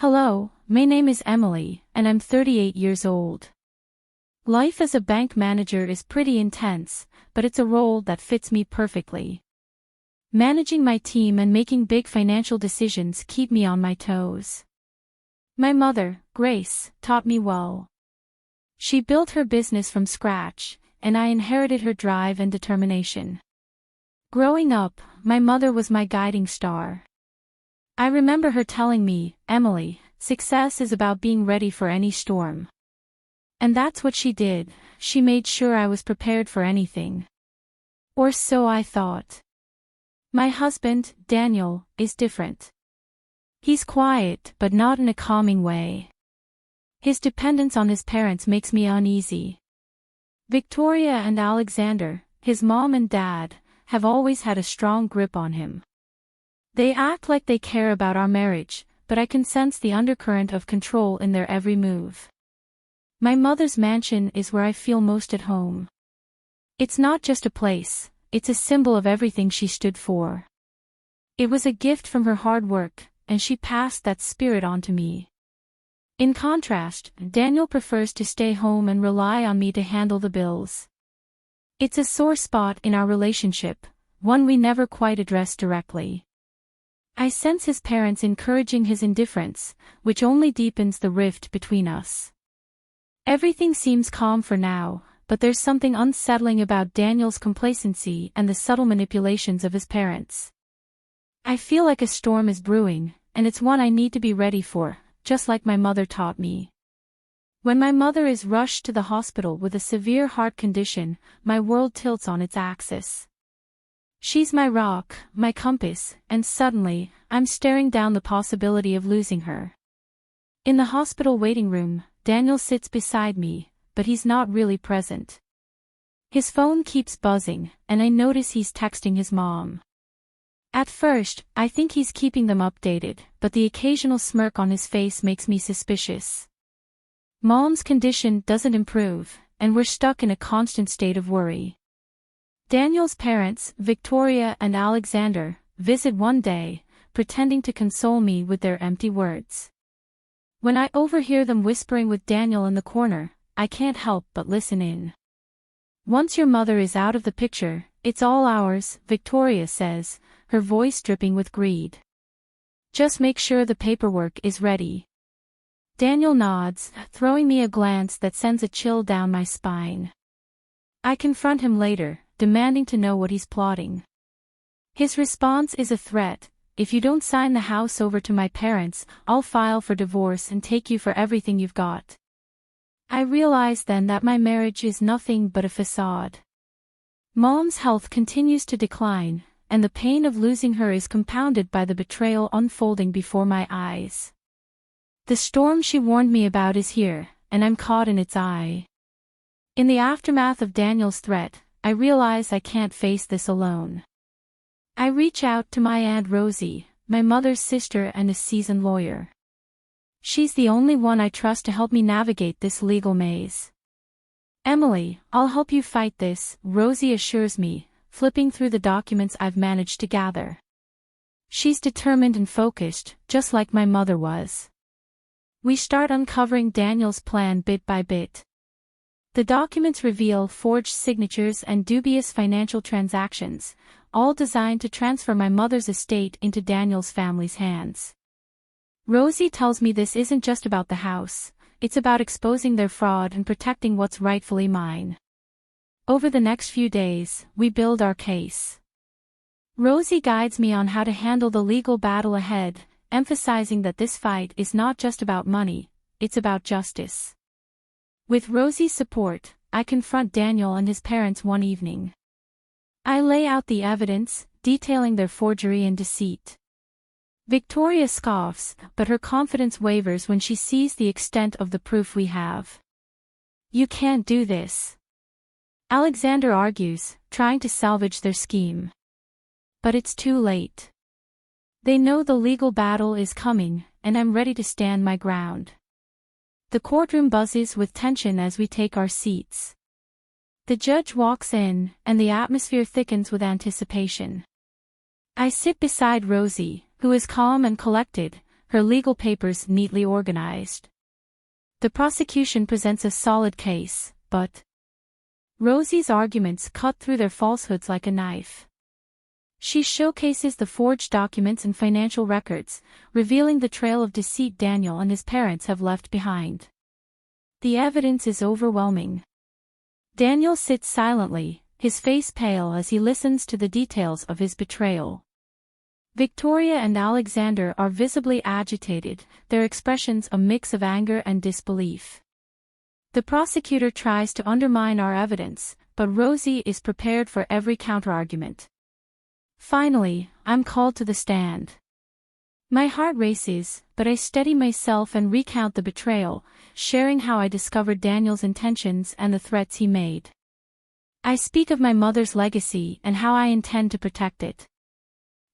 Hello, my name is Emily, and I'm 38 years old. Life as a bank manager is pretty intense, but it's a role that fits me perfectly. Managing my team and making big financial decisions keep me on my toes. My mother, Grace, taught me well. She built her business from scratch, and I inherited her drive and determination. Growing up, my mother was my guiding star. I remember her telling me, "Emily, success is about being ready for any storm." And that's what she did. She made sure I was prepared for anything. Or so I thought. My husband, Daniel, is different. He's quiet, but not in a calming way. His dependence on his parents makes me uneasy. Victoria and Alexander, his mom and dad, have always had a strong grip on him. They act like they care about our marriage, but I can sense the undercurrent of control in their every move. My mother's mansion is where I feel most at home. It's not just a place, it's a symbol of everything she stood for. It was a gift from her hard work, and she passed that spirit on to me. In contrast, Daniel prefers to stay home and rely on me to handle the bills. It's a sore spot in our relationship, one we never quite address directly. I sense his parents encouraging his indifference, which only deepens the rift between us. Everything seems calm for now, but there's something unsettling about Daniel's complacency and the subtle manipulations of his parents. I feel like a storm is brewing, and it's one I need to be ready for, just like my mother taught me. When my mother is rushed to the hospital with a severe heart condition, my world tilts on its axis. She's my rock, my compass, and suddenly, I'm staring down the possibility of losing her. In the hospital waiting room, Daniel sits beside me, but he's not really present. His phone keeps buzzing, and I notice he's texting his mom. At first, I think he's keeping them updated, but the occasional smirk on his face makes me suspicious. Mom's condition doesn't improve, and we're stuck in a constant state of worry. Daniel's parents, Victoria and Alexander, visit one day, pretending to console me with their empty words. When I overhear them whispering with Daniel in the corner, I can't help but listen in. "Once your mother is out of the picture, it's all ours," Victoria says, her voice dripping with greed. "Just make sure the paperwork is ready." Daniel nods, throwing me a glance that sends a chill down my spine. I confront him later, demanding to know what he's plotting. His response is a threat: "If you don't sign the house over to my parents, I'll file for divorce and take you for everything you've got." I realize then that my marriage is nothing but a facade. Mom's health continues to decline, and the pain of losing her is compounded by the betrayal unfolding before my eyes. The storm she warned me about is here, and I'm caught in its eye. In the aftermath of Daniel's threat, I realize I can't face this alone. I reach out to my Aunt Rosie, my mother's sister and a seasoned lawyer. She's the only one I trust to help me navigate this legal maze. "Emily, I'll help you fight this," Rosie assures me, flipping through the documents I've managed to gather. She's determined and focused, just like my mother was. We start uncovering Daniel's plan bit by bit. The documents reveal forged signatures and dubious financial transactions, all designed to transfer my mother's estate into Daniel's family's hands. Rosie tells me this isn't just about the house, it's about exposing their fraud and protecting what's rightfully mine. Over the next few days, we build our case. Rosie guides me on how to handle the legal battle ahead, emphasizing that this fight is not just about money, it's about justice. With Rosie's support, I confront Daniel and his parents one evening. I lay out the evidence, detailing their forgery and deceit. Victoria scoffs, but her confidence wavers when she sees the extent of the proof we have. "You can't do this," Alexander argues, trying to salvage their scheme. But it's too late. They know the legal battle is coming, and I'm ready to stand my ground. The courtroom buzzes with tension as we take our seats. The judge walks in, and the atmosphere thickens with anticipation. I sit beside Rosie, who is calm and collected, her legal papers neatly organized. The prosecution presents a solid case, but Rosie's arguments cut through their falsehoods like a knife. She showcases the forged documents and financial records, revealing the trail of deceit Daniel and his parents have left behind. The evidence is overwhelming. Daniel sits silently, his face pale as he listens to the details of his betrayal. Victoria and Alexander are visibly agitated, their expressions a mix of anger and disbelief. The prosecutor tries to undermine our evidence, but Rosie is prepared for every counterargument. Finally, I'm called to the stand. My heart races, but I steady myself and recount the betrayal, sharing how I discovered Daniel's intentions and the threats he made. I speak of my mother's legacy and how I intend to protect it.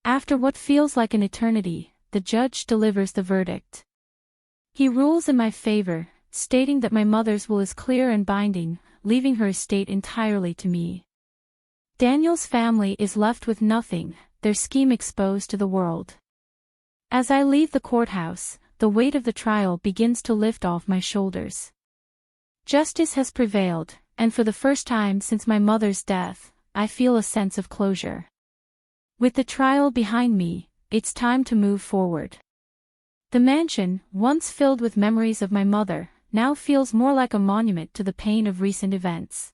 After what feels like an eternity, the judge delivers the verdict. He rules in my favor, stating that my mother's will is clear and binding, leaving her estate entirely to me. Daniel's family is left with nothing, their scheme exposed to the world. As I leave the courthouse, the weight of the trial begins to lift off my shoulders. Justice has prevailed, and for the first time since my mother's death, I feel a sense of closure. With the trial behind me, it's time to move forward. The mansion, once filled with memories of my mother, now feels more like a monument to the pain of recent events.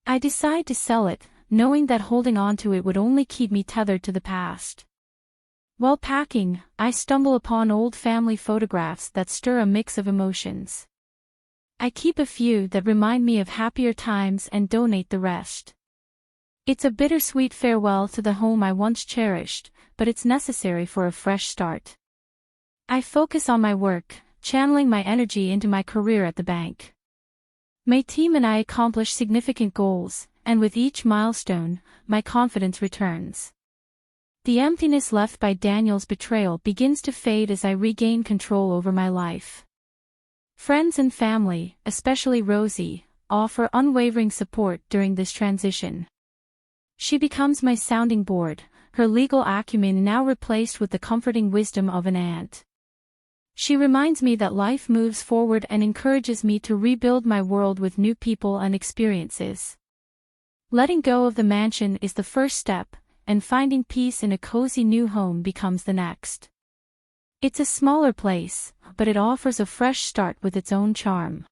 I decide to sell it, knowing that holding on to it would only keep me tethered to the past. While packing, I stumble upon old family photographs that stir a mix of emotions. I keep a few that remind me of happier times and donate the rest. It's a bittersweet farewell to the home I once cherished, but it's necessary for a fresh start. I focus on my work, channeling my energy into my career at the bank. My team and I accomplish significant goals, and with each milestone, my confidence returns. The emptiness left by Daniel's betrayal begins to fade as I regain control over my life. Friends and family, especially Rosie, offer unwavering support during this transition. She becomes my sounding board, her legal acumen now replaced with the comforting wisdom of an aunt. She reminds me that life moves forward and encourages me to rebuild my world with new people and experiences. Letting go of the mansion is the first step, and finding peace in a cozy new home becomes the next. It's a smaller place, but it offers a fresh start with its own charm.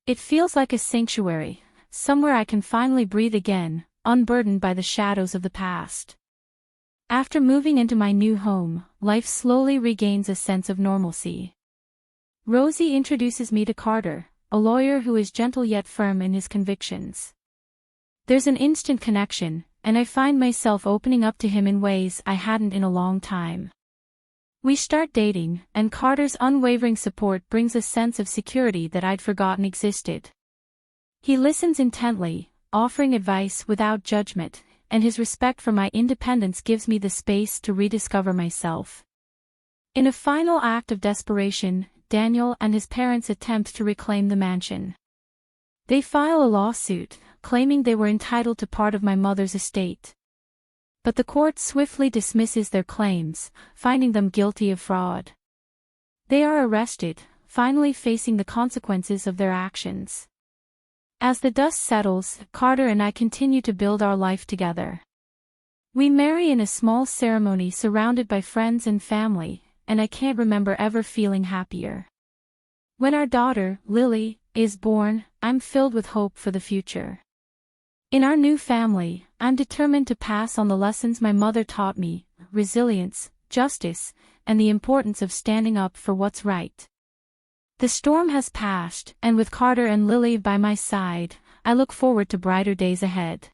It feels like a sanctuary, somewhere I can finally breathe again, unburdened by the shadows of the past. After moving into my new home, life slowly regains a sense of normalcy. Rosie introduces me to Carter, a lawyer who is gentle yet firm in his convictions. There's an instant connection, and I find myself opening up to him in ways I hadn't in a long time. We start dating, and Carter's unwavering support brings a sense of security that I'd forgotten existed. He listens intently, offering advice without judgment, and his respect for my independence gives me the space to rediscover myself. In a final act of desperation, Daniel and his parents attempt to reclaim the mansion. They file a lawsuit, claiming they were entitled to part of my mother's estate. But the court swiftly dismisses their claims, finding them guilty of fraud. They are arrested, finally facing the consequences of their actions. As the dust settles, Carter and I continue to build our life together. We marry in a small ceremony surrounded by friends and family, and I can't remember ever feeling happier. When our daughter, Lily, is born, I'm filled with hope for the future. In our new family, I'm determined to pass on the lessons my mother taught me: resilience, justice, and the importance of standing up for what's right. The storm has passed, and with Carter and Lily by my side, I look forward to brighter days ahead.